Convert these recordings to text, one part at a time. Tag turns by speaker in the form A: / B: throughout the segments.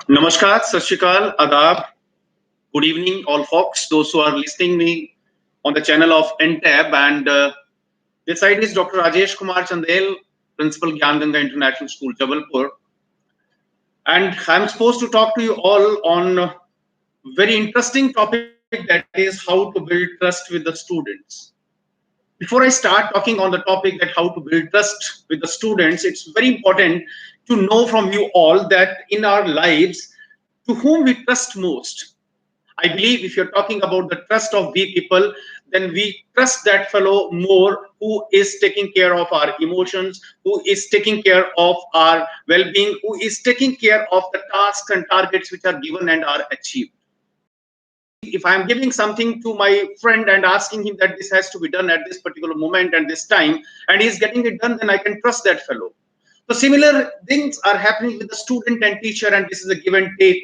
A: Namaskar, Sat Shri Akal, Adab, good evening, all folks, those who are listening me on the channel of Entab. And this side is Dr. Rajesh Kumar Chandel, Principal Gyan Ganga International School, Jabalpur. And I'm supposed to talk to you all on a very interesting topic, that is how to build trust with the students. Before I start talking on the topic that how to build trust with the students, it's very important to know from you all that in our lives, to whom we trust most. I believe if you're talking about the trust of we people, then we trust that fellow more who is taking care of our emotions, who is taking care of our well-being, who is taking care of the tasks and targets which are given and are achieved. If I'm giving something to my friend and asking him that this has to be done at this particular moment and this time, and he's getting it done, then I can trust that fellow. So similar things are happening with the student and teacher, and this is a give and take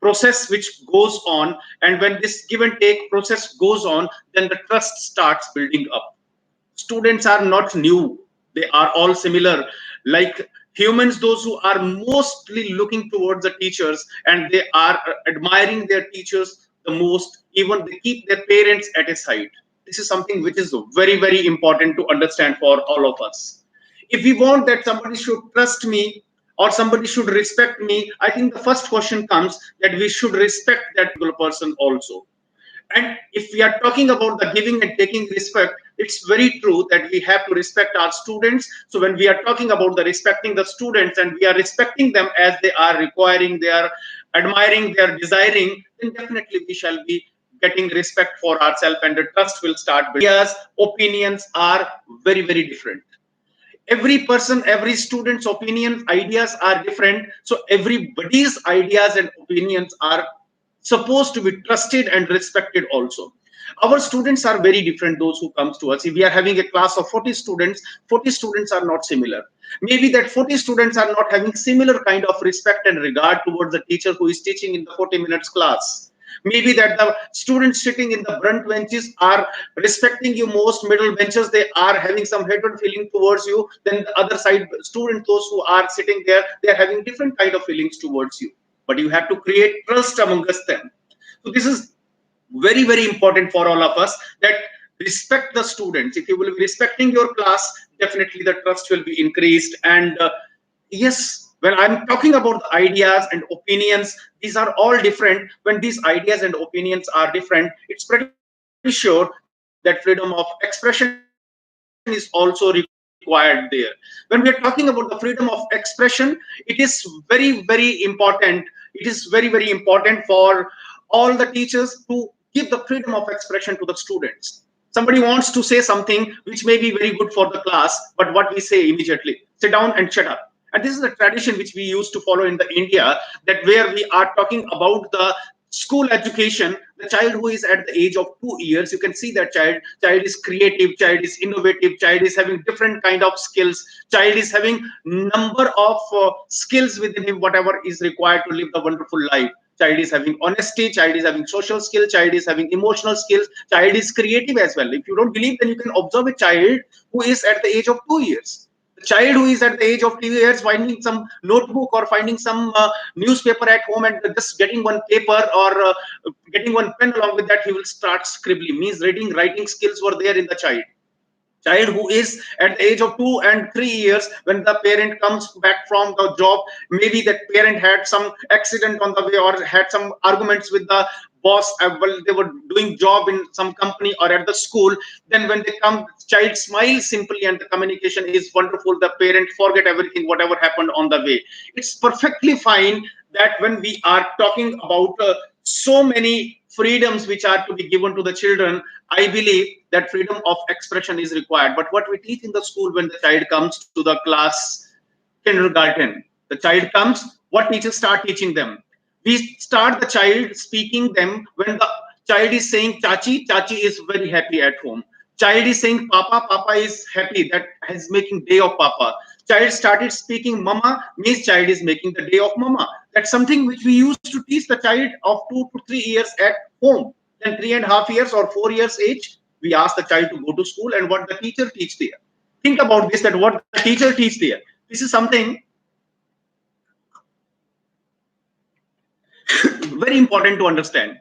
A: process which goes on. And when this give and take process goes on, then the trust starts building up. Students are not new, they are all similar. Like humans, those who are mostly looking towards the teachers and they are admiring their teachers the most, even they keep their parents at a side. This is something which is very, very important to understand for all of us. If we want that somebody should trust me or somebody should respect me, I think the first question comes that we should respect that particular person also. And if we are talking about the giving and taking respect, it's very true that we have to respect our students. So when we are talking about the respecting the students and we are respecting them as they are requiring, they are admiring, they are desiring, then definitely we shall be getting respect for ourselves and the trust will start building. Ideas, opinions are very, very different. Every person, every student's opinions, ideas are different. So everybody's ideas and opinions are supposed to be trusted and respected also. Our students are very different, those who comes to us. If we are having a class of 40 students, 40 students are not similar. Maybe that 40 students are not having similar kind of respect and regard towards the teacher who is teaching in the 40 minutes class. Maybe that the students sitting in the front benches are respecting you most, middle benches they are having some hatred feeling towards you, then the other side students, those who are sitting there, they are having different kind of feelings towards you. But you have to create trust amongst them. So this is very, very important for all of us, that respect the students. If you will be respecting your class, definitely the trust will be increased. And yes, when I'm talking about the ideas and opinions, these are all different. When these ideas and opinions are different, it's pretty sure that freedom of expression is also required there. When we are talking about the freedom of expression, it is very, very important. It is very, very important for all the teachers to give the freedom of expression to the students. Somebody wants to say something which may be very good for the class, but what we say immediately, sit down and shut up. And this is a tradition which we used to follow in the India, that where we are talking about the school education, the child who is at the age of 2 years, you can see that child is creative, child is innovative, child is having different kind of skills, child is having number of skills within him, whatever is required to live the wonderful life. Child is having honesty, child is having social skill, child is having emotional skills, child is creative as well. If you don't believe, then you can observe a child who is at the age of 2 years. The child who is at the age of 2 years finding some notebook or finding some newspaper at home and just getting one paper or getting one pen, along with that he will start scribbling. Means reading, writing skills were there in the child who is at the age of 2 and 3 years. When the parent comes back from the job, maybe that parent had some accident on the way or had some arguments with the boss while they were doing job in some company or at the school. Then when they come, child smiles simply and the communication is wonderful. The parent forget everything whatever happened on the way. It's perfectly fine that when we are talking about so many freedoms which are to be given to the children, I believe that freedom of expression is required. But what we teach in the school, when the child comes to the class kindergarten, the child comes, what teachers start teaching them? We start the child speaking them when the child is saying chachi, chachi is very happy at home. Child is saying papa, papa is happy, that is making day of papa. Child started speaking mama, means child is making the day of mama. That's something which we used to teach the child of 2 to 3 years at home. Then 3.5 years or 4 years age, we ask the child to go to school, and what the teacher teach there. Think about this, that what the teacher teach there. This is something Very important to understand.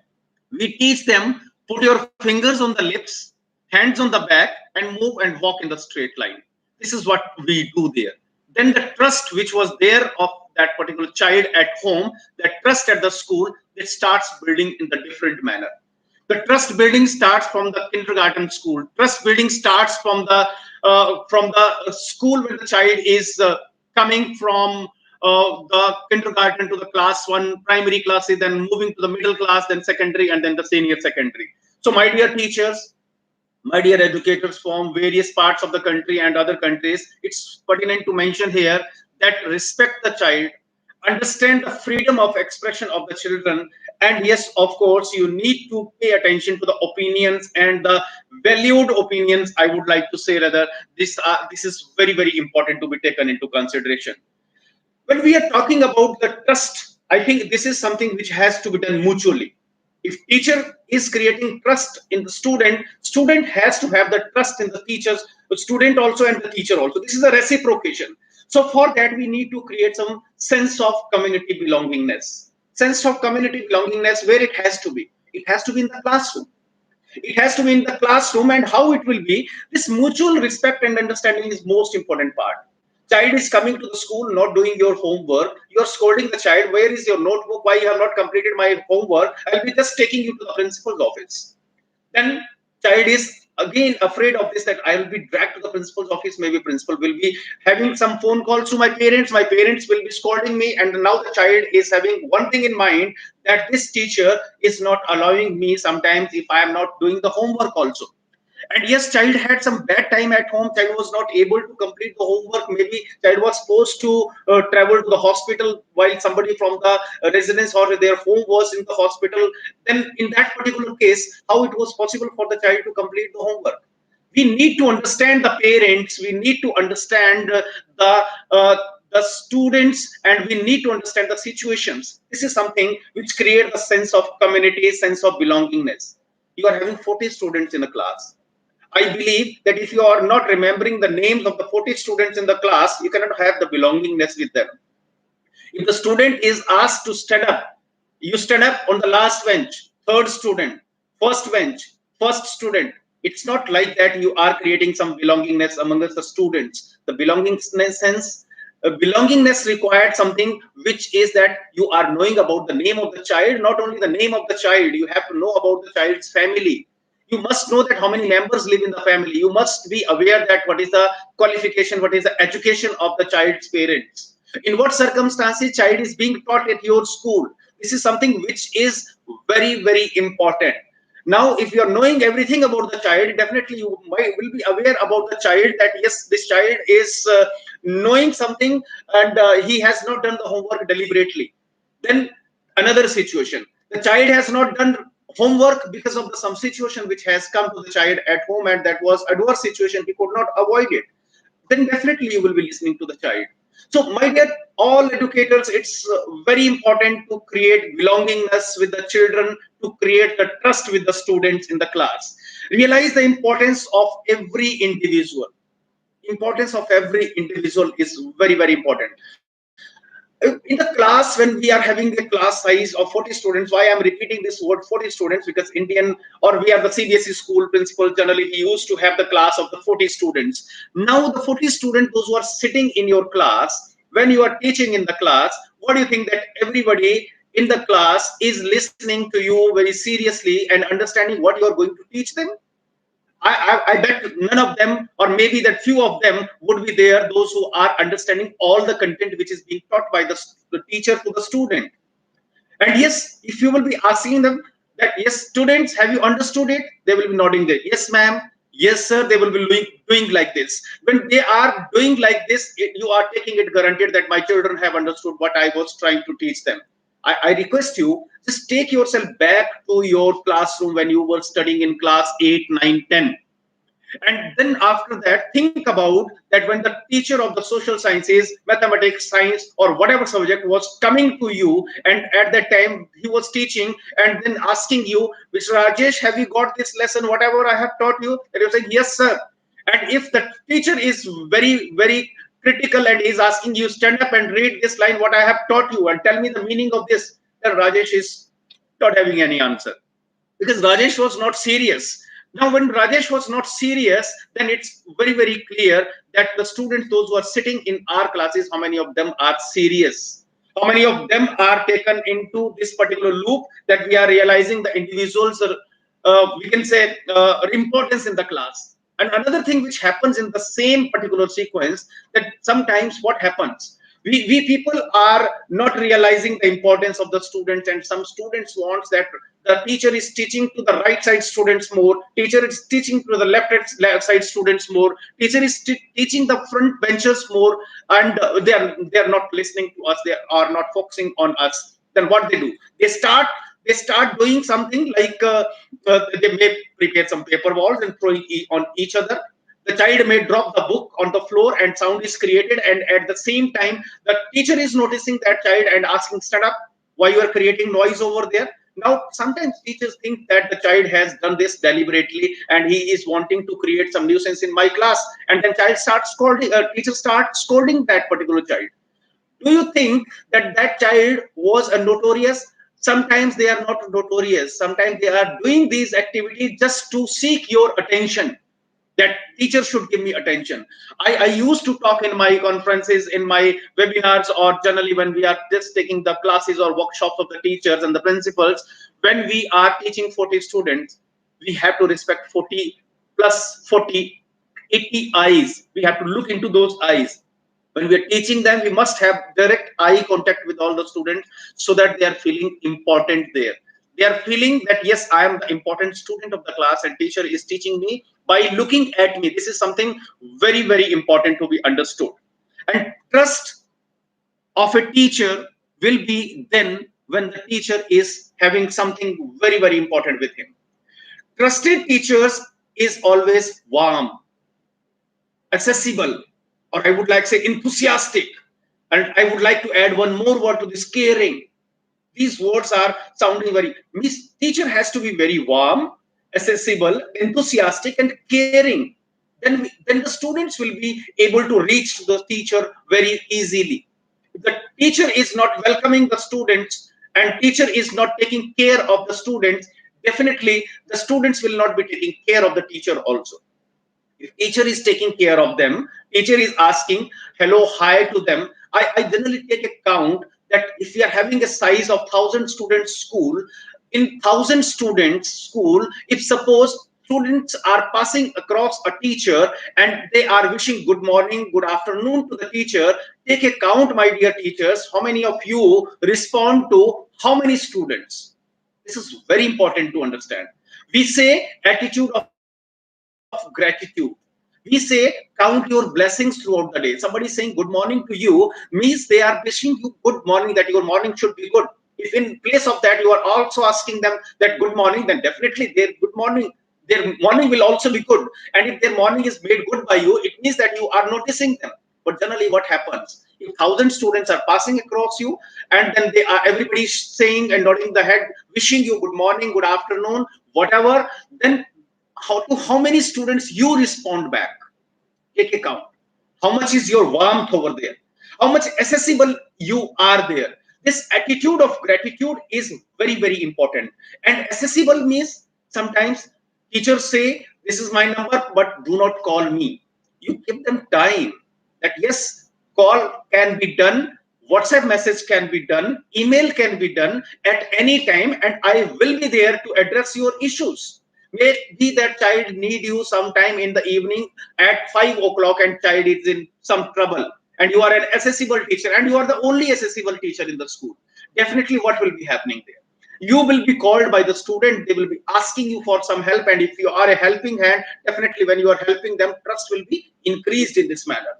A: We teach them, put your fingers on the lips, hands on the back, and move and walk in the straight line. This is what we do there. Then the trust which was there of that particular child at home, that trust at the school, it starts building in the different manner. The trust building starts from the kindergarten school. Trust building starts from the school when the child is coming from the kindergarten to the class one, primary classes, then moving to the middle class, then secondary, and then the senior secondary. So, my dear teachers, my dear educators from various parts of the country and other countries, it's pertinent to mention here that respect the child, understand the freedom of expression of the children, and yes, of course, you need to pay attention to the opinions and the valued opinions. I would like to say rather, this is very important to be taken into consideration. When we are talking about the trust, I think this is something which has to be done mutually. If teacher is creating trust in the student, student has to have the trust in the teachers, the student also and the teacher also. This is a reciprocation. So for that, we need to create some sense of community belongingness. Sense of community belongingness where it has to be. It has to be in the classroom. It has to be in the classroom, and how it will be. This mutual respect and understanding is most important part. Child is coming to the school not doing your homework. You're scolding the child. Where is your notebook? Why you have not completed my homework? I'll be just taking you to the principal's office. Then child is again afraid of this, that I will be dragged to the principal's office. Maybe principal will be having some phone calls to my parents. My parents will be scolding me. And now the child is having one thing in mind, that this teacher is not allowing me sometimes if I am not doing the homework also. And yes, child had some bad time at home. Child was not able to complete the homework. Maybe child was supposed to travel to the hospital while somebody from the residence or their home was in the hospital. Then in that particular case, how it was possible for the child to complete the homework? We need to understand the parents. We need to understand the students, and we need to understand the situations. This is something which creates a sense of community, sense of belongingness. You are having 40 students in a class. I believe that if you are not remembering the names of the 40 students in the class, you cannot have the belongingness with them. If the student is asked to stand up, you stand up on the last bench, third student, first bench, first student. It's not like that you are creating some belongingness amongst the students. The belongingness required something which is that you are knowing about the name of the child, not only the name of the child, you have to know about the child's family. You must know that how many members live in the family. You must be aware that what is the qualification, what is the education of the child's parents. In what circumstances child is being taught at your school. This is something which is very important. Now, if you are knowing everything about the child, definitely you will be aware about the child, that yes, this child is knowing something and he has not done the homework deliberately. Then another situation, the child has not done homework because of some situation which has come to the child at home, and that was adverse situation, he could not avoid it. Then definitely you will be listening to the child. So my dear all educators, it's very important to create belongingness with the children, to create the trust with the students in the class. Realize the importance of every individual. Importance of every individual is very important. In the class, when we are having a class size of 40 students, why I'm repeating this word 40 students, because Indian, or we are the CBSE school principal, generally he used to have the class of the 40 students. Now the 40 students, those who are sitting in your class, when you are teaching in the class, what do you think, that everybody in the class is listening to you very seriously and understanding what you are going to teach them? I bet none of them, or maybe that few of them would be there, those who are understanding all the content which is being taught by the teacher to the student. And yes, if you will be asking them that, yes, students, have you understood it? They will be nodding there. Yes, ma'am. Yes, sir. They will be doing like this. When they are doing like this, you are taking it granted that my children have understood what I was trying to teach them. I request you, just take yourself back to your classroom when you were studying in class 8, 9, 10. And then after that, think about that when the teacher of the social sciences, mathematics, science, or whatever subject was coming to you, and at that time he was teaching and then asking you, Mr. Rajesh, have you got this lesson, whatever I have taught you? And you say, yes, sir. And if the teacher is very critical and is asking you, stand up and read this line, what I have taught you, and tell me the meaning of this, then Rajesh is not having any answer, because Rajesh was not serious. Now, when Rajesh was not serious, then it's very, very clear that the students, those who are sitting in our classes, how many of them are serious? How many of them are taken into this particular loop that we are realizing the individuals are, we can say, importance in the class. And another thing which happens in the same particular sequence, that sometimes what happens, we people are not realizing the importance of the students, and some students wants that the teacher is teaching to the right side students more, teacher is teaching to the left side students more, teacher is teaching the front benchers more, and they are not listening to us, they are not focusing on us. Then what they do, they start doing something like they may prepare some paper balls and throw it on each other. The child may drop the book on the floor and sound is created, and at the same time the teacher is noticing that child and asking, stand up, why you are creating noise over there. Now sometimes teachers think that the child has done this deliberately and he is wanting to create some nuisance in my class, and then child starts scolding, teacher starts scolding that particular child. Do you think that that child was a notorious? Sometimes they are not notorious, sometimes they are doing these activities just to seek your attention, that teacher should give me attention. I used to talk in my conferences, in my webinars, or generally when we are just taking the classes or workshops of the teachers and the principals. When we are teaching 40 students, we have to respect 40 plus 40, 80 eyes. We have to look into those eyes. When we are teaching them, we must have direct eye contact with all the students, so that they are feeling important there. They are feeling that yes, I am the important student of the class and teacher is teaching me by looking at me. This is something very, very important to be understood. And trust of a teacher will be then when the teacher is having something very, very important with him. Trusted teachers is always warm, accessible, or I would like to say enthusiastic. And I would like to add one more word to this, caring. These words are sounding very, Miss teacher has to be very warm, accessible, enthusiastic, and caring. Then the students will be able to reach to the teacher very easily. If the teacher is not welcoming the students and teacher is not taking care of the students, definitely the students will not be taking care of the teacher also. If teacher is taking care of them, teacher is asking hello, hi to them. I generally take a count that if we are having a size of 1,000 students school, in 1,000 students school, if suppose students are passing across a teacher and they are wishing good morning, good afternoon to the teacher, take a count, my dear teachers, how many of you respond to how many students? This is very important to understand. We say attitude of gratitude. We say count your blessings throughout the day. Somebody is saying good morning to you means they are wishing you good morning, that your morning should be good. If in place of that you are also asking them that good morning, then definitely their morning will also be good. And if their morning is made good by you, it means that you are noticing them. But generally what happens, if 1,000 students are passing across you and then they are everybody saying and nodding the head, wishing you good morning, good afternoon, whatever, then how many students you respond back? Take account. How much is your warmth over there? How much accessible you are there? This attitude of gratitude is very, very important. And accessible means sometimes teachers say, this is my number, but do not call me. You give them time that yes, call can be done, WhatsApp message can be done, email can be done at any time, and I will be there to address your issues. Maybe that child need you sometime in the evening at 5 o'clock and child is in some trouble, and you are an accessible teacher and you are the only accessible teacher in the school. Definitely what will be happening there? You will be called by the student, they will be asking you for some help, and if you are a helping hand, definitely when you are helping them, trust will be increased in this manner.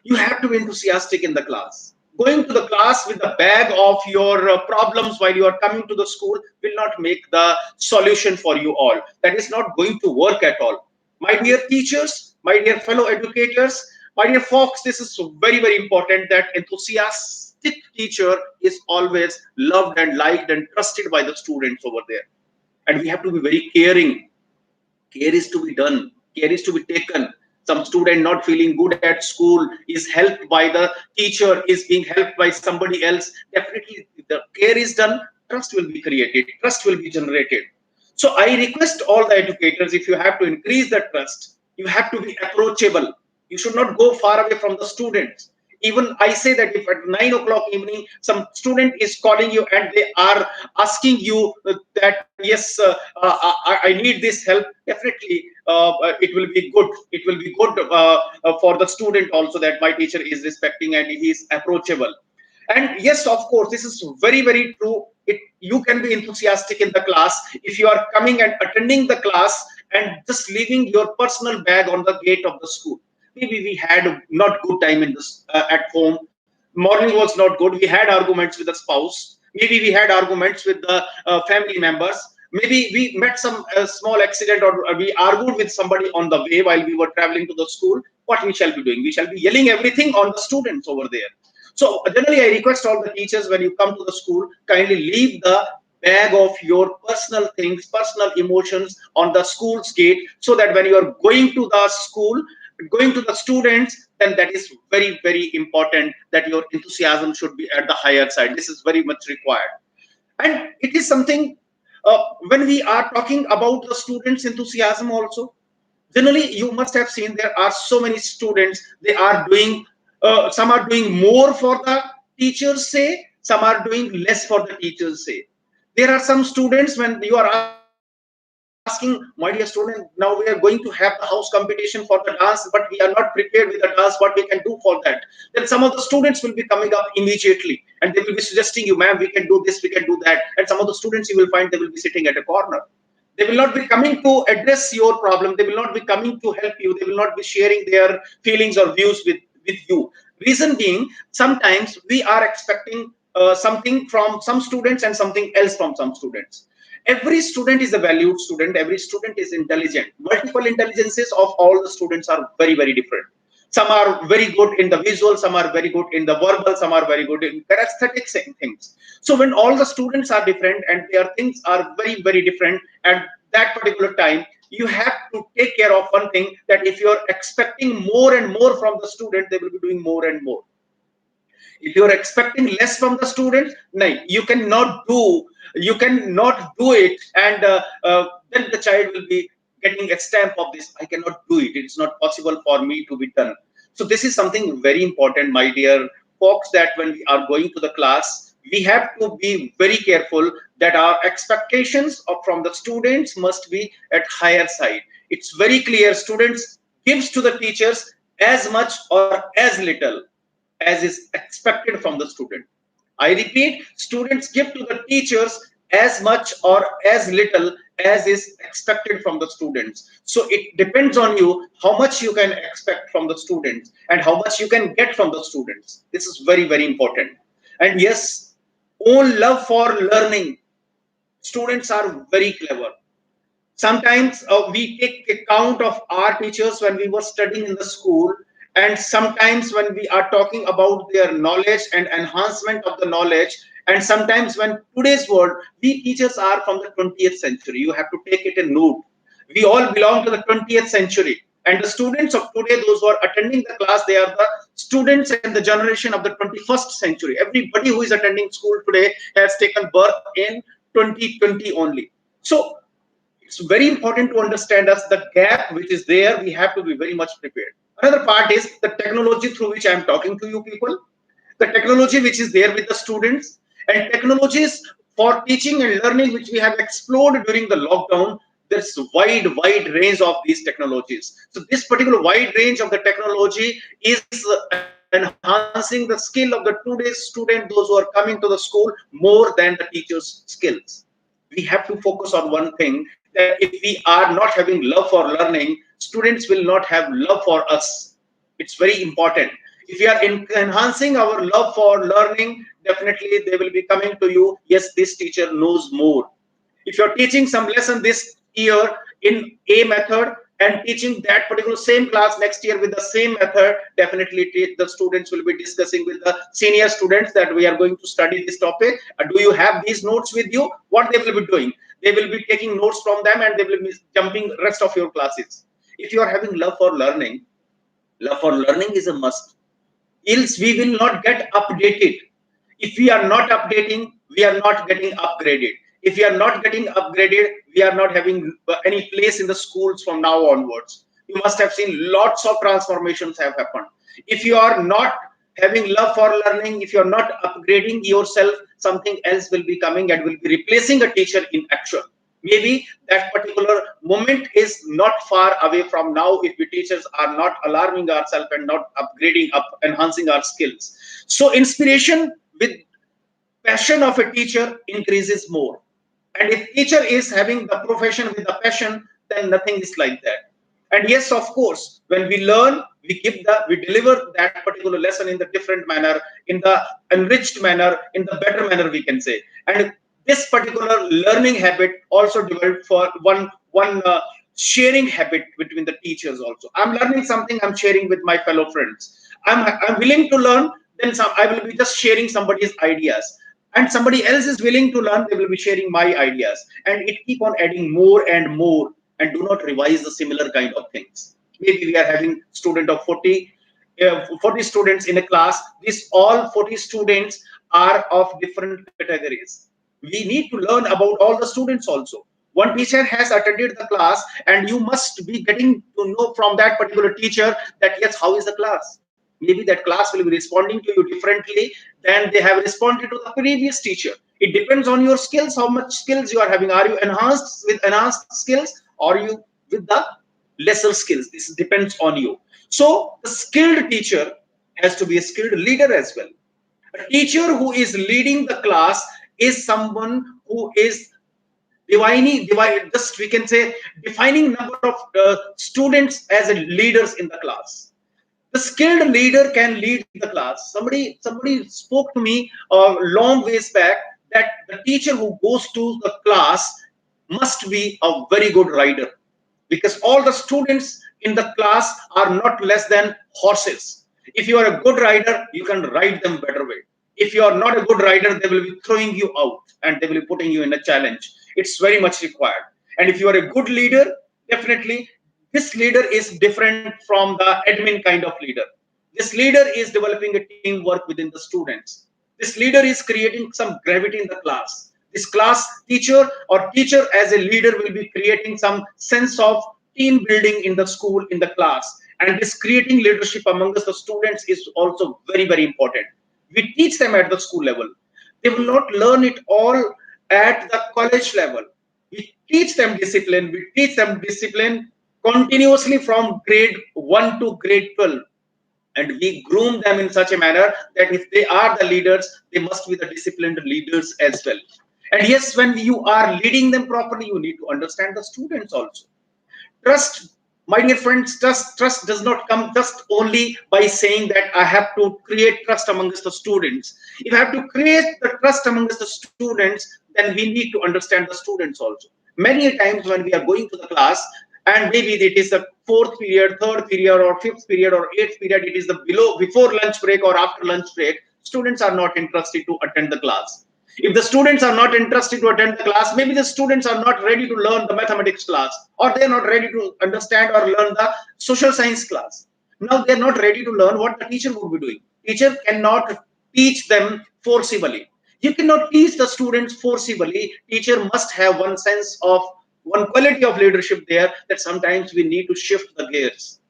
A: You have to be enthusiastic in the class. Going to the class with the bag of your problems while you are coming to the school will not make the solution for you all. That is not going to work at all. My dear teachers, my dear fellow educators, my dear folks, this is very, very important that enthusiastic teacher is always loved and liked and trusted by the students over there. And we have to be very caring. Care is to be done, care is to be taken. Some student not feeling good at school is helped by the teacher, is being helped by somebody else. Definitely the care is done, trust will be created, trust will be generated. So I request all the educators, if you have to increase the trust, you have to be approachable. You should not go far away from the students. Even I say that if at 9 o'clock evening some student is calling you and they are asking you that yes, I need this help, definitely it will be good. It will be good for the student also, that my teacher is respecting and he is approachable. And yes, of course, this is very, very true. You can be enthusiastic in the class if you are coming and attending the class and just leaving your personal bag on the gate of the school. Maybe we had not good time in this at home. Morning was not good. We had arguments with the spouse. Maybe we had arguments with the family members. Maybe we met some small accident, or we argued with somebody on the way while we were traveling to the school. What we shall be doing? We shall be yelling everything on the students over there. So generally, I request all the teachers, when you come to the school, kindly leave the bag of your personal things, personal emotions on the school's gate, so that when you are going to the school, going to the students, then that is very, very important, that your enthusiasm should be at the higher side. This is very much required. And it is something, when we are talking about the students' enthusiasm also, generally you must have seen there are so many students, they are doing some are doing more for the teachers say, some are doing less for the teachers say. There are some students, when you are asking, my dear student, now we are going to have the house competition for the dance, but we are not prepared with the dance, what we can do for that? Then some of the students will be coming up immediately and they will be suggesting you, ma'am, we can do this, we can do that. And some of the students, you will find, they will be sitting at a corner. They will not be coming to address your problem. They will not be coming to help you. They will not be sharing their feelings or views with you. Reason being, sometimes we are expecting something from some students and something else from some students. Every student is a valued student. Every student is intelligent. Multiple intelligences of all the students are very, very different. Some are very good in the visual, some are very good in the verbal, some are very good in aesthetic things. So when all the students are different and their things are very, very different at that particular time, you have to take care of one thing, that if you're expecting more and more from the student, they will be doing more and more. If you're expecting less from the students, no, you cannot do it. And then the child will be getting a stamp of this, I cannot do it, it's not possible for me to be done. So this is something very important, my dear folks, that when we are going to the class, we have to be very careful that our expectations from the students must be at higher side. It's very clear, students gives to the teachers as much or as little as is expected from the student. I repeat, students give to the teachers as much or as little as is expected from the students. So it depends on you how much you can expect from the students and how much you can get from the students. This is very, very important. And yes, own love for learning. Students are very clever. Sometimes we take account of our teachers when we were studying in the school, and sometimes when we are talking about their knowledge and enhancement of the knowledge, and sometimes when today's world, we teachers are from the 20th century. You have to take it in note. We all belong to the 20th century, and the students of today, those who are attending the class, they are the students and the generation of the 21st century. Everybody who is attending school today has taken birth in 2020 only. So it's very important to understand us the gap which is there. We have to be very much prepared. Another part is the technology through which I am talking to you people, the technology which is there with the students, and technologies for teaching and learning which we have explored during the lockdown. There's a wide range of these technologies. So this particular wide range of the technology is enhancing the skill of the today's student, those who are coming to the school, more than the teacher's skills. We have to focus on one thing, that if we are not having love for learning, students will not have love for us. It's very important. If we are enhancing our love for learning, definitely they will be coming to you, yes, this teacher knows more. If you're teaching some lesson this year in a method and teaching that particular same class next year with the same method, definitely the students will be discussing with the senior students that we are going to study this topic. Do you have these notes with you? What they will be doing? They will be taking notes from them and they will be jumping rest of your classes. If you are having love for learning is a must. Else we will not get updated. If we are not updating, we are not getting upgraded. If we are not getting upgraded, we are not having any place in the schools from now onwards. You must have seen lots of transformations have happened. If you are not having love for learning, if you are not upgrading yourself, something else will be coming and will be replacing a teacher in action. Maybe that particular moment is not far away from now if we teachers are not alarming ourselves and not upgrading, enhancing our skills. So inspiration with passion of a teacher increases more. And if teacher is having the profession with the passion, then nothing is like that. And yes, of course, when we learn, we deliver that particular lesson in the different manner, in the enriched manner, in the better manner, we can say. And this particular learning habit also developed for one sharing habit between the teachers also. I'm learning something, I'm sharing with my fellow friends. I'm willing to learn, then I will be just sharing somebody's ideas, and somebody else is willing to learn, they will be sharing my ideas, and it keep on adding more and more. And do not revise the similar kind of things. Maybe we are having student of 40 students in a class. These all 40 students are of different categories. We need to learn about all the students also. One teacher has attended the class, and you must be getting to know from that particular teacher that yes, how is the class. Maybe that class will be responding to you differently than they have responded to the previous teacher. It depends on your skills, how much skills you are having. Are you enhanced with enhanced skills, or you with the lesser skills? This depends on you. So the skilled teacher has to be a skilled leader as well. A teacher who is leading the class is someone who is just we can say defining number of students as leaders in the class. The skilled leader can lead the class. Somebody spoke to me a long ways back that the teacher who goes to the class must be a very good rider, because all the students in the class are not less than horses. If you are a good rider, you can ride them better way. If you are not a good rider, they will be throwing you out and they will be putting you in a challenge. It's very much required. And if you are a good leader, definitely this leader is different from the admin kind of leader. This leader is developing a teamwork within the students. This leader is creating some gravity in the class. This class teacher or teacher as a leader will be creating some sense of team building in the school, in the class. And this creating leadership amongst the students is also very, very important. We teach them at the school level. They will not learn it all at the college level. We teach them discipline. We teach them discipline continuously from grade 1 to grade 12. And we groom them in such a manner that if they are the leaders, they must be the disciplined leaders as well. And yes, when you are leading them properly, you need to understand the students also. Trust, my dear friends, trust does not come just only by saying that I have to create trust amongst the students. If I have to create the trust amongst the students, then we need to understand the students also. Many times when we are going to the class, and maybe it is the fourth period, third period, or fifth period, or eighth period, it is the before lunch break or after lunch break, students are not interested to attend the class. If the students are not interested to attend the class, maybe the students are not ready to learn the mathematics class, or they are not ready to understand or learn the social science class. Now they are not ready to learn what the teacher would be doing. Teacher cannot teach them forcibly. You cannot teach the students forcibly. Teacher must have one sense of one quality of leadership there, that sometimes we need to shift the gears.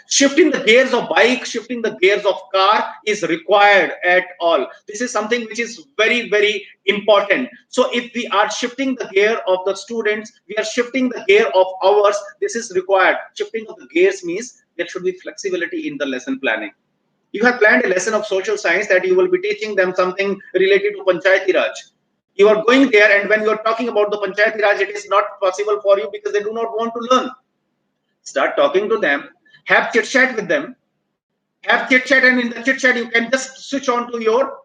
A: Shifting the gears of bike, shifting the gears of car is required at all. This is something which is very, very important. So if we are shifting the gear of the students, we are shifting the gear of ours. This is required. Shifting of the gears means there should be flexibility in the lesson planning. You have planned a lesson of social science that you will be teaching them something related to Panchayati Raj. You are going there, and when you are talking about the Panchayati Raj, it is not possible for you because they do not want to learn. Start talking to them, have chit chat with them, have chit chat, and in the chit chat you can just switch on to your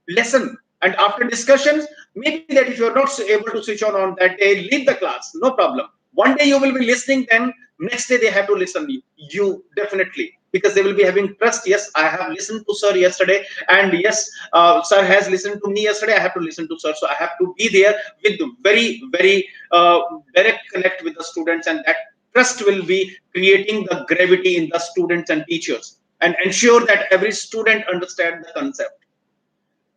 A: lesson. And after discussions, maybe that if you are not able to switch on that day, leave the class, no problem. One day you will be listening them, next day they have to listen to you definitely, because they will be having trust. Yes, I have listened to sir yesterday, and yes, sir has listened to me yesterday, I have to listen to sir. So I have to be there with very, very direct connect with the students, and that trust will be creating the gravity in the students and teachers, and ensure that every student understands the concept.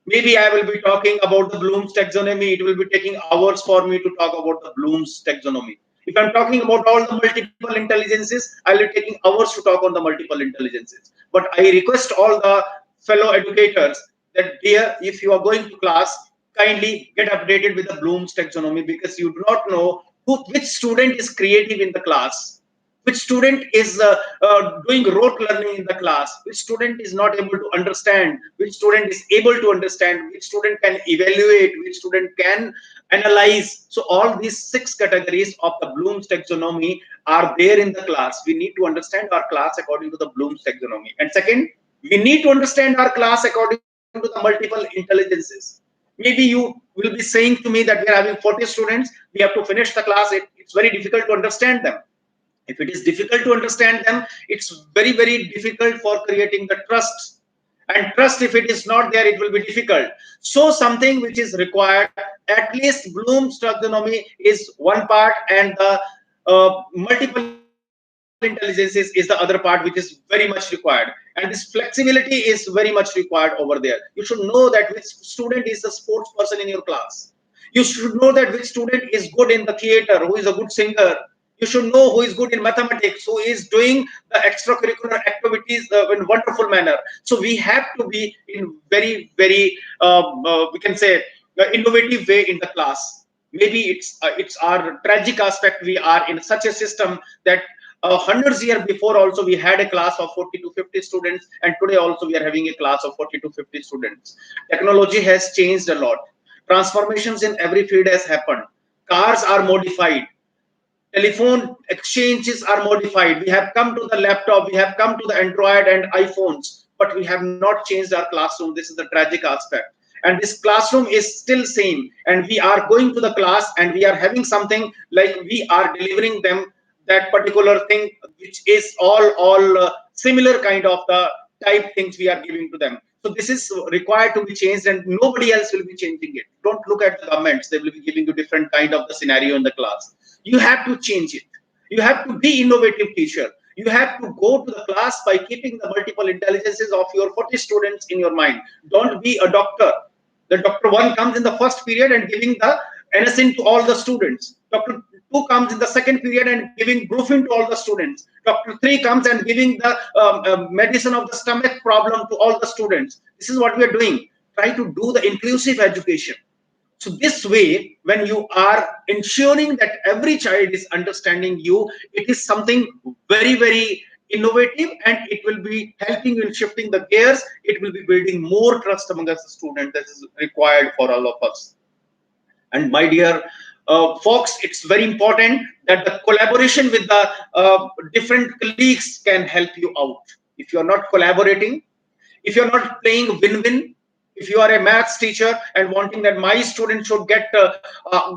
A: Maybe I will be talking about the Bloom's taxonomy. It will be taking hours for me to talk about the Bloom's taxonomy. If I'm talking about all the multiple intelligences, I'll be taking hours to talk on the multiple intelligences. But I request all the fellow educators that, dear, if you are going to class, kindly get updated with the Bloom's taxonomy, because you do not know which student is creative in the class, which student is doing rote learning in the class, which student is not able to understand, which student is able to understand, which student can evaluate, which student can analyze. So all these 6 categories of the Bloom's taxonomy are there in the class. We need to understand our class according to the Bloom's taxonomy. And second, we need to understand our class according to the multiple intelligences. Maybe you will be saying to me that we are having 40 students, we have to finish the class, it's very difficult to understand them. If it is difficult to understand them, it's very, very difficult for creating the trust. And trust, if it is not there, it will be difficult. So something which is required, at least Bloom's taxonomy is one part, and the multiple intelligences is the other part, which is very much required. And this flexibility is very much required over there. You should know that which student is a sports person in your class. You should know that which student is good in the theater, who is a good singer. You should know who is good in mathematics, who is doing the extracurricular activities in wonderful manner. So we have to be in very, very, we can say, innovative way in the class. Maybe it's our tragic aspect. We are in such a system that hundreds years before also we had a class of 40 to 50 students, and today also we are having a class of 40 to 50 students. Technology has changed a lot. Transformations in every field has happened. Cars are modified. Telephone exchanges are modified. We have come to the laptop, we have come to the Android and iPhones, but we have not changed our classroom. This is the tragic aspect. And this classroom is still same. And we are going to the class and we are having something like we are delivering them that particular thing, which is all similar kind of the type things we are giving to them. So this is required to be changed, and nobody else will be changing it. Don't look at the governments; they will be giving you different kind of the scenario in the class. You have to change it. You have to be innovative teacher. You have to go to the class by keeping the multiple intelligences of your 40 students in your mind. Don't be a doctor. The doctor 1 comes in the first period and giving the NSN to all the students. Doctor 2 comes in the second period and giving brufen to all the students. Doctor 3 comes and giving the medicine of the stomach problem to all the students. This is what we are doing. Try to do the inclusive education. So this way, when you are ensuring that every child is understanding you, it is something very, very innovative, and it will be helping in shifting the gears. It will be building more trust among us students. That is required for all of us. And my dear folks, it's very important that the collaboration with the different colleagues can help you out. If you're not collaborating, if you're not playing win-win, if you are a maths teacher and wanting that my student should get,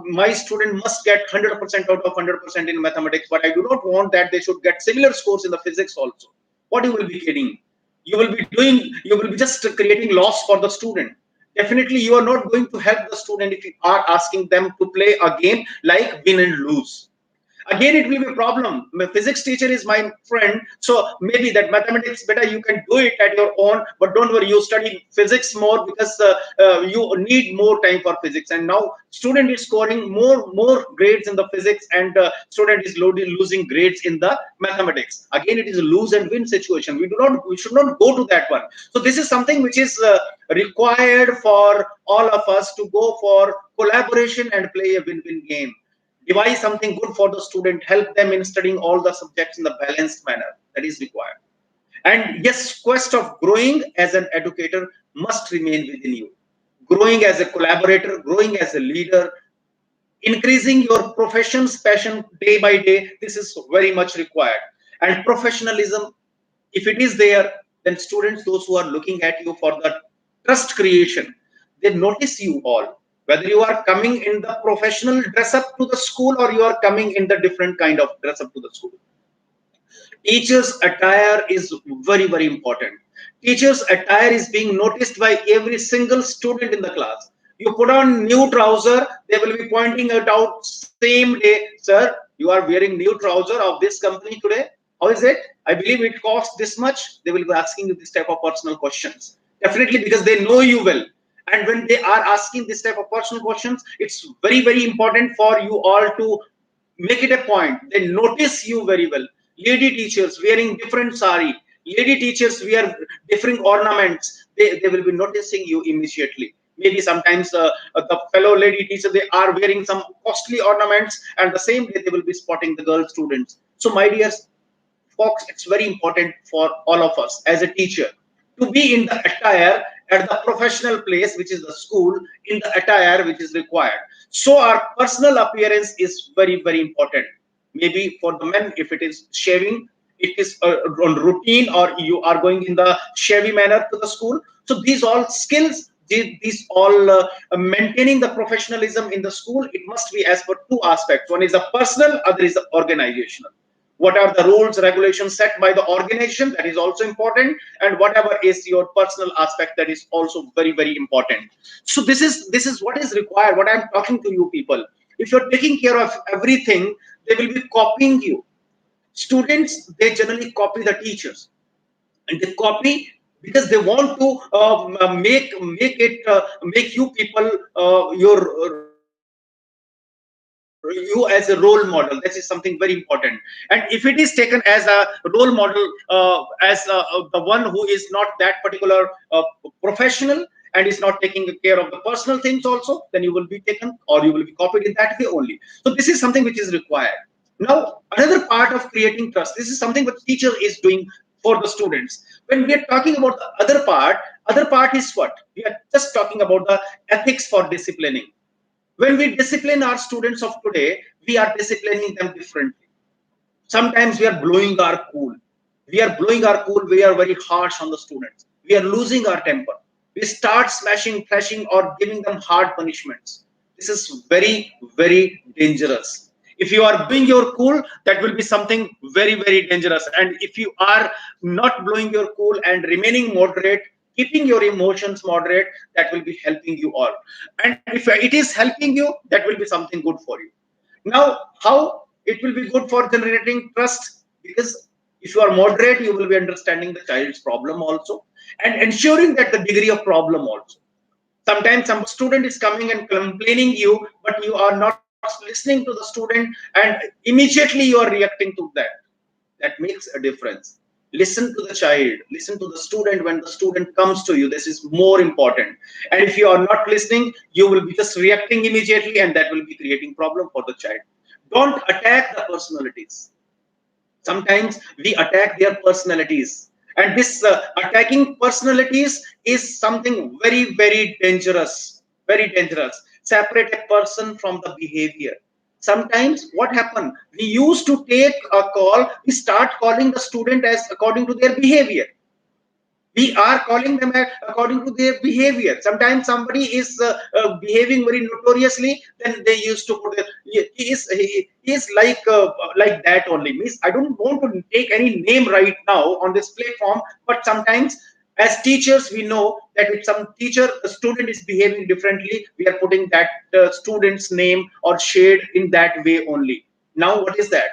A: my student must get 100% out of 100% in mathematics, but I do not want that they should get similar scores in the physics also. What you will be kidding? You will be doing, you will be just creating loss for the student. Definitely, you are not going to help the student if you are asking them to play a game like win and lose. Again, it will be a problem. My physics teacher is my friend, so maybe that mathematics better, you can do it at your own, but don't worry, you study physics more because you need more time for physics. And now student is scoring more grades in the physics, and student is losing grades in the mathematics. Again, it is a lose and win situation. We should not go to that one. So this is something which is required for all of us to go for collaboration and play a win-win game. Devise something good for the student, help them in studying all the subjects in the balanced manner. That is required. And yes, quest of growing as an educator must remain within you. Growing as a collaborator, growing as a leader, increasing your profession's passion day by day, this is very much required. And professionalism, if it is there, then students, those who are looking at you for the trust creation, they notice you all. Whether you are coming in the professional dress up to the school or you are coming in the different kind of dress up to the school. Teachers' attire is very, very important. Teachers' attire is being noticed by every single student in the class. You put on new trouser, they will be pointing it out same day. Sir, you are wearing new trouser of this company today. How is it? I believe it costs this much. They will be asking you this type of personal questions. Definitely because they know you well. And when they are asking this type of personal questions, it's very, very important for you all to make it a point. They notice you very well. Lady teachers wearing different sari, lady teachers wear different ornaments. They will be noticing you immediately. Maybe sometimes the fellow lady teacher, they are wearing some costly ornaments, and the same day they will be spotting the girl students. So my dear folks, it's very important for all of us as a teacher to be in the attire at the professional place, which is the school, in the attire which is required. So our personal appearance is very, very important. Maybe for the men, if it is shaving, it is on routine, or you are going in the shavy manner to the school. So these all skills, these all maintaining the professionalism in the school, it must be as per two aspects. One is the personal, other is the organizational. What are the rules, regulations set by the organization, that is also important, and whatever is your personal aspect, that is also very, very important. So this is what is required, what I'm talking to you people. If you're taking care of everything, they will be copying you. Students, they generally copy the teachers, and they copy because they want to make you people you as a role model. That is something very important. And if it is taken as a role model, as the one who is not that particular professional, and is not taking care of the personal things also, then you will be taken, or you will be copied in that way only. So this is something which is required. Now, another part of creating trust, this is something what teacher is doing for the students. When we are talking about the other part is what? We are just talking about the ethics for disciplining. When we discipline our students of today, we are disciplining them differently. Sometimes we are blowing our cool. We are blowing our cool. We are very harsh on the students. We are losing our temper. We start smashing, thrashing, or giving them hard punishments. This is very, very dangerous. If you are blowing your cool, that will be something very, very dangerous. And if you are not blowing your cool and remaining moderate, keeping your emotions moderate, that will be helping you all. And if it is helping you, that will be something good for you. Now, how it will be good for generating trust? Because if you are moderate, you will be understanding the child's problem also, and ensuring that the degree of problem also. Sometimes some student is coming and complaining you, but you are not listening to the student, and immediately you are reacting to that. That makes a difference. Listen to the child, listen to the student when the student comes to you. This is more important. And if you are not listening, you will be just reacting immediately, and that will be creating problem for the child. Don't attack the personalities. Sometimes we attack their personalities, and this attacking personalities is something very, very dangerous. Very dangerous. Separate a person from the behavior. Sometimes what happened, we used to take a call, we start calling the student as according to their behavior. We are calling them according to their behavior. Sometimes somebody is behaving very notoriously, then they used to put he is like that only. Means I don't want to take any name right now on this platform, but sometimes as teachers we know that if some teacher, a student is behaving differently, we are putting that student's name or shade in that way only. Now what is that?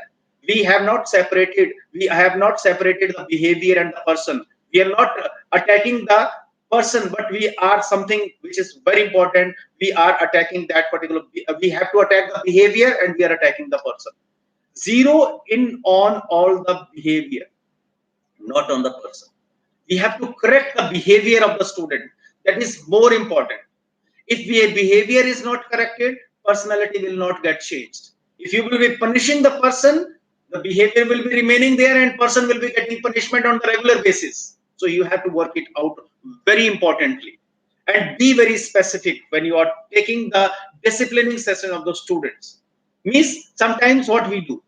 A: We have not separated the behavior and the person. We are not attacking the person, but we are something which is very important. We are attacking that particular, we have to attack the behavior, and we are attacking the person. Zero in on all the behavior, not on the person. We have to correct the behavior of the student. That is more important. If behavior is not corrected, personality will not get changed. If you will be punishing the person, the behavior will be remaining there, and person will be getting punishment on the regular basis. So you have to work it out very importantly, and be very specific when you are taking the disciplining session of the students. Means sometimes what we do,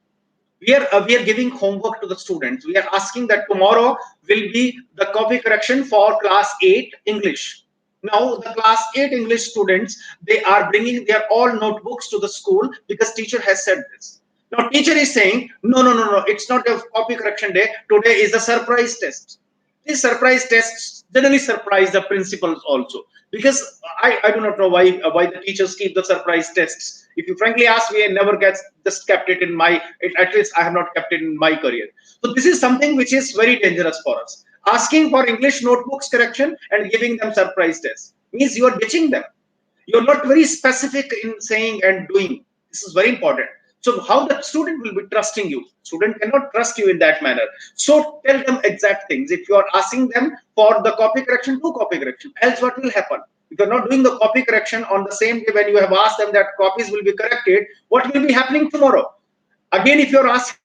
A: we are giving homework to the students. We are asking that tomorrow will be the copy correction for class 8 English. Now the class 8 English students, they are bringing their all notebooks to the school because teacher has said this. Now teacher is saying, no, it's not a copy correction day. Today is a surprise test. These surprise tests generally surprise the principals also, because I do not know why the teachers keep the surprise tests. If you frankly ask me, I never just kept it in my, at least I have not kept it in my career. So this is something which is very dangerous for us. Asking for English notebooks correction and giving them surprise tests. means you are ditching them. You're not very specific in saying and doing. This is very important. So how the student will be trusting you? Student cannot trust you in that manner. So tell them exact things. If you are asking them for the copy correction, do copy correction. Else what will happen? If you're not doing the copy correction on the same day when you have asked them that copies will be corrected, what will be happening tomorrow? Again, if you're asking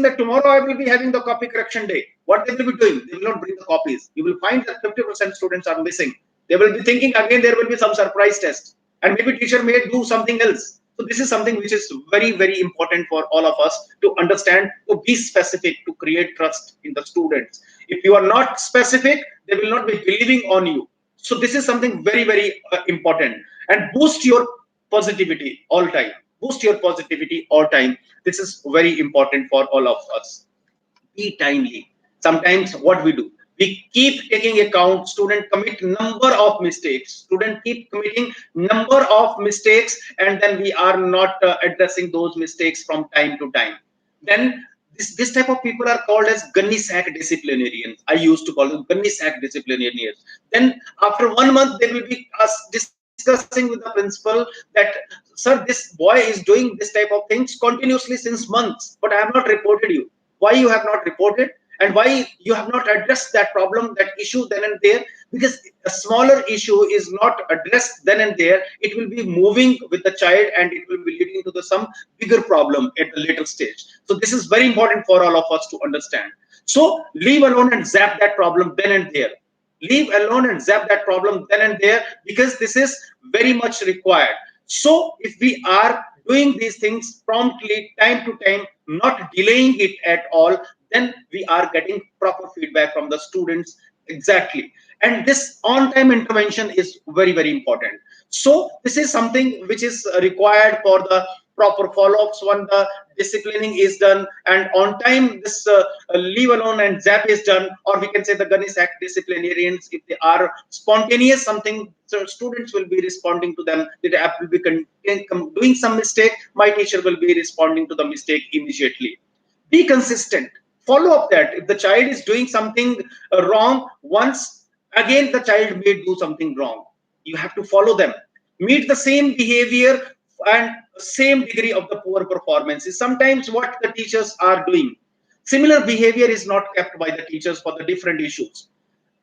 A: that tomorrow I will be having the copy correction day, what they will be doing? They will not bring the copies. You will find that 50% students are missing. They will be thinking again there will be some surprise test, and maybe teacher may do something else. So this is something which is very, very important for all of us to understand, to be specific, to create trust in the students. If you are not specific, they will not be believing on you. So this is something very, very important. And boost your positivity all time. Boost your positivity all time. This is very important for all of us. Be timely. Sometimes what we do, we keep taking account, student commit number of mistakes, student keep committing number of mistakes, and then we are not addressing those mistakes from time to time. Then this type of people are called as gunny sack disciplinarians. I used to call them gunny sack disciplinarians. Then after 1 month they will be discussing with the principal that, sir, this boy is doing this type of things continuously since months, but I have not reported you. Why you have not reported, and why you have not addressed that problem, that issue then and there? Because a smaller issue is not addressed then and there, it will be moving with the child and it will be leading to some bigger problem at the later stage. So this is very important for all of us to understand. So leave alone and zap that problem then and there. Leave alone and zap that problem then and there, because this is very much required. So if we are doing these things promptly, time to time, not delaying it at all, then we are getting proper feedback from the students exactly. And this on-time intervention is very, very important. So this is something which is required for the proper follow-ups when the disciplining is done, and on time this leave alone and zap is done, or we can say the gunny sack disciplinarians, if they are spontaneous something, so students will be responding to them. The app will be doing some mistake, my teacher will be responding to the mistake immediately. Be consistent, follow up that. If the child is doing something wrong once, again the child may do something wrong, you have to follow them. Meet the same behavior and same degree of the poor performance is sometimes what the teachers are doing. Similar behavior is not kept by the teachers for the different issues.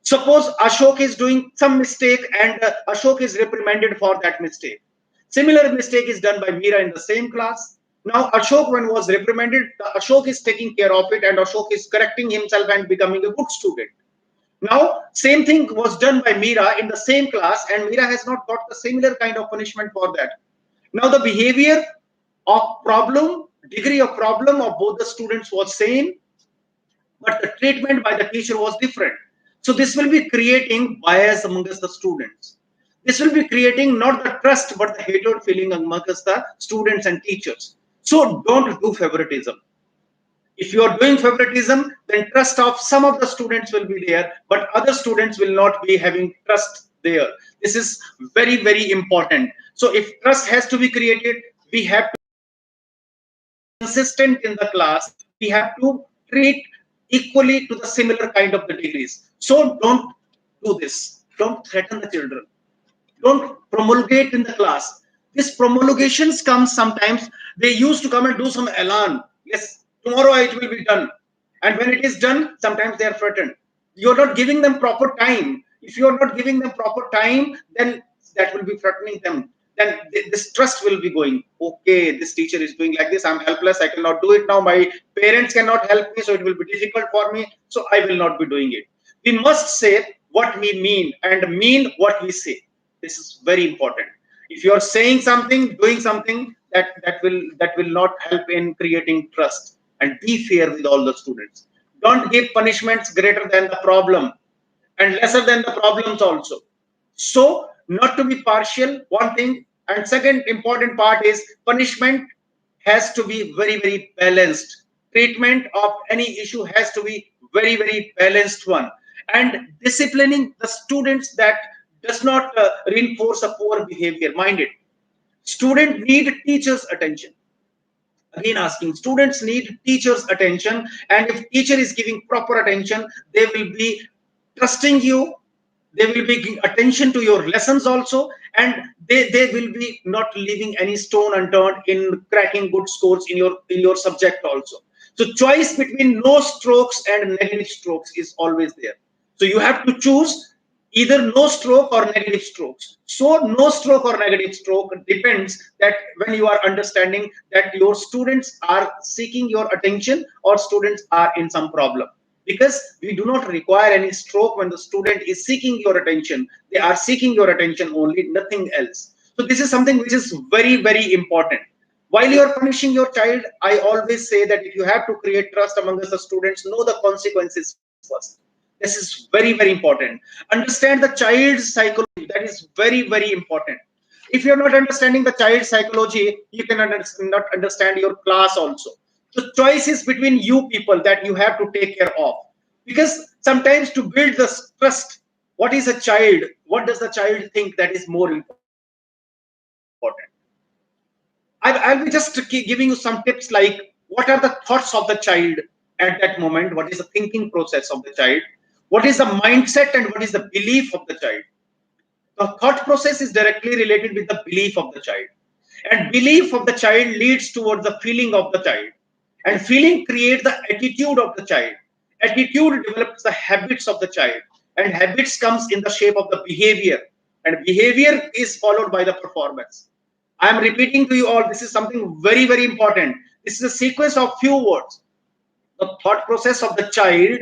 A: Suppose Ashok is doing some mistake and Ashok is reprimanded for that mistake. Similar mistake is done by Meera in the same class. Now Ashok, when was reprimanded, Ashok is taking care of it and Ashok is correcting himself and becoming a good student. Now same thing was done by Meera in the same class, and Meera has not got the similar kind of punishment for that. Now the behavior of problem, degree of problem of both the students was same, but the treatment by the teacher was different. So this will be creating bias amongst the students. This will be creating not the trust but the hatred feeling amongst the students and teachers. So don't do favoritism. If you are doing favoritism, then trust of some of the students will be there, but other students will not be having trust there. This is very, very important. So if trust has to be created, we have to be consistent in the class. We have to treat equally to the similar kind of the degrees. So don't do this. Don't threaten the children. Don't promulgate in the class. These promulgations come sometimes. They used to come and do some elan. Yes, tomorrow it will be done. And when it is done, sometimes they are threatened. You're not giving them proper time. If you're not giving them proper time, then that will be threatening them. Then this trust will be going, okay, this teacher is doing like this, I'm helpless, I cannot do it now, my parents cannot help me, so it will be difficult for me, so I will not be doing it. We must say what we mean and mean what we say. This is very important. If you are saying something, doing something, that will not help in creating trust. And be fair with all the students. Don't give punishments greater than the problem and lesser than the problems also. So not to be partial, one thing. And second important part is punishment has to be very, very balanced. Treatment of any issue has to be very, very balanced one. And disciplining the students that does not reinforce a poor behavior. Mind it. Students need teachers' attention. Again asking, students need teachers' attention, and if teacher is giving proper attention, they will be trusting you, They will be giving attention to your lessons also, and they will be not leaving any stone unturned in cracking good scores in your subject also. So choice between no strokes and negative strokes is always there. So you have to choose either no stroke or negative strokes. So no stroke or negative stroke depends that when you are understanding that your students are seeking your attention or students are in some problem, because we do not require any stroke when the student is seeking your attention. They are seeking your attention only, nothing else. So this is something which is very, very important. While you are punishing your child, I always say that if you have to create trust amongst the students, know the consequences first. This is very, very important. Understand the child's psychology. That is very, very important. If you're not understanding the child's psychology, you cannot not understand your class also. The choice is between you people that you have to take care of. Because sometimes to build this trust, what is a child? What does the child think that is more important? I'll be just giving you some tips like what are the thoughts of the child at that moment? What is the thinking process of the child? What is the mindset and what is the belief of the child? The thought process is directly related with the belief of the child. And belief of the child leads towards the feeling of the child. And feeling creates the attitude of the child. Attitude develops the habits of the child. And habits comes in the shape of the behavior. And behavior is followed by the performance. I am repeating to you all, this is something very, very important. This is a sequence of few words. The thought process of the child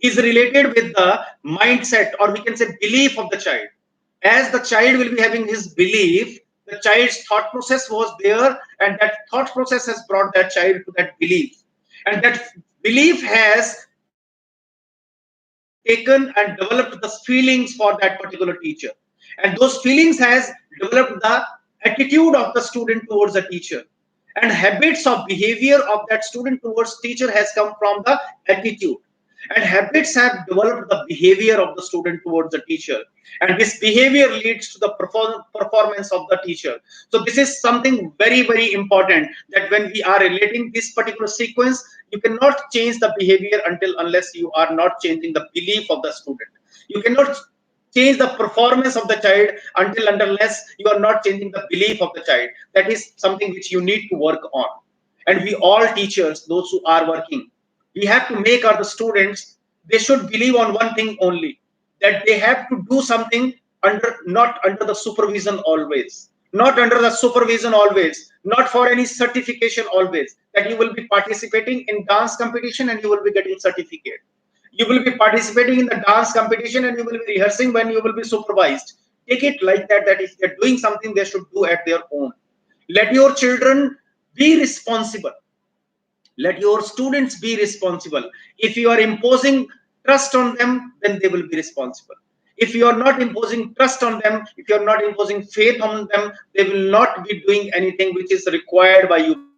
A: is related with the mindset, or we can say belief of the child. As the child will be having his belief, the child's thought process was there, and that thought process has brought that child to that belief. And that belief has taken and developed the feelings for that particular teacher. And those feelings has developed the attitude of the student towards the teacher. And habits of behavior of that student towards teacher has come from the attitude. And habits have developed the behavior of the student towards the teacher. And this behavior leads to the performance of the teacher. So this is something very, very important, that when we are relating this particular sequence, you cannot change the behavior unless you are not changing the belief of the student. You cannot change the performance of the child unless you are not changing the belief of the child. That is something which you need to work on. And we all teachers, those who are working, we have to make our students, they should believe on one thing only, that they have to do something not under the supervision always, not under the supervision always, not for any certification always, that you will be participating in dance competition and you will be getting certificate. You will be participating in the dance competition and you will be rehearsing when you will be supervised. Take it like that, that if they're doing something, they should do at their own. Let your children be responsible. Let your students be responsible. If you are imposing trust on them, then they will be responsible. If you are not imposing trust on them, if you are not imposing faith on them, they will not be doing anything which is required by you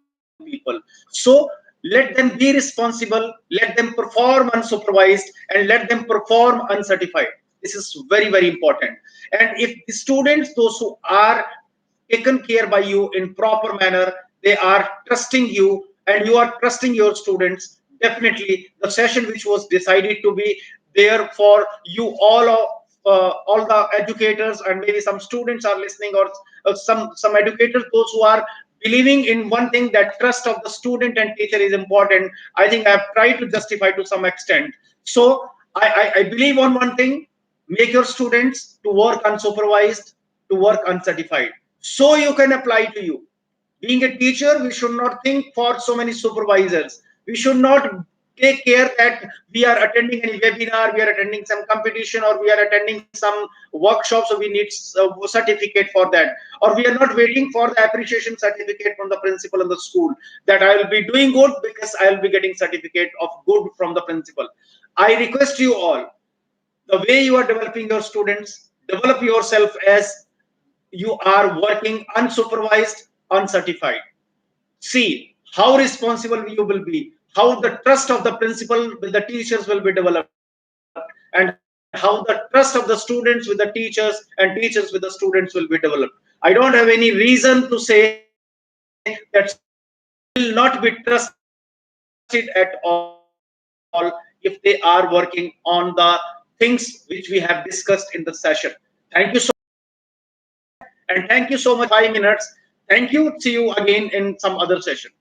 A: people. So let them be responsible, let them perform unsupervised, and let them perform uncertified. This is very, very important. And if the students, those who are taken care by you in proper manner, they are trusting you and you are trusting your students, definitely the session which was decided to be there for you all the educators, and maybe some students are listening, or some educators, those who are believing in one thing, that trust of the student and teacher is important. I think I have tried to justify to some extent. So I believe on one thing: make your students to work unsupervised, to work uncertified, so you can apply to you. Being a teacher, we should not think for so many supervisors. We should not take care that we are attending any webinar, we are attending some competition, or we are attending some workshop, so we need a certificate for that. Or we are not waiting for the appreciation certificate from the principal in the school, that I will be doing good because I will be getting certificate of good from the principal. I request you all, the way you are developing your students, develop yourself as you are working unsupervised, uncertified. See how responsible you will be, how the trust of the principal with the teachers will be developed, and how the trust of the students with the teachers and teachers with the students will be developed. I don't have any reason to say that students will not be trusted at all if they are working on the thought process of the student. things which we have discussed in the session. Thank you so much, and thank you so much. 5 minutes. Thank you. See you again in some other session.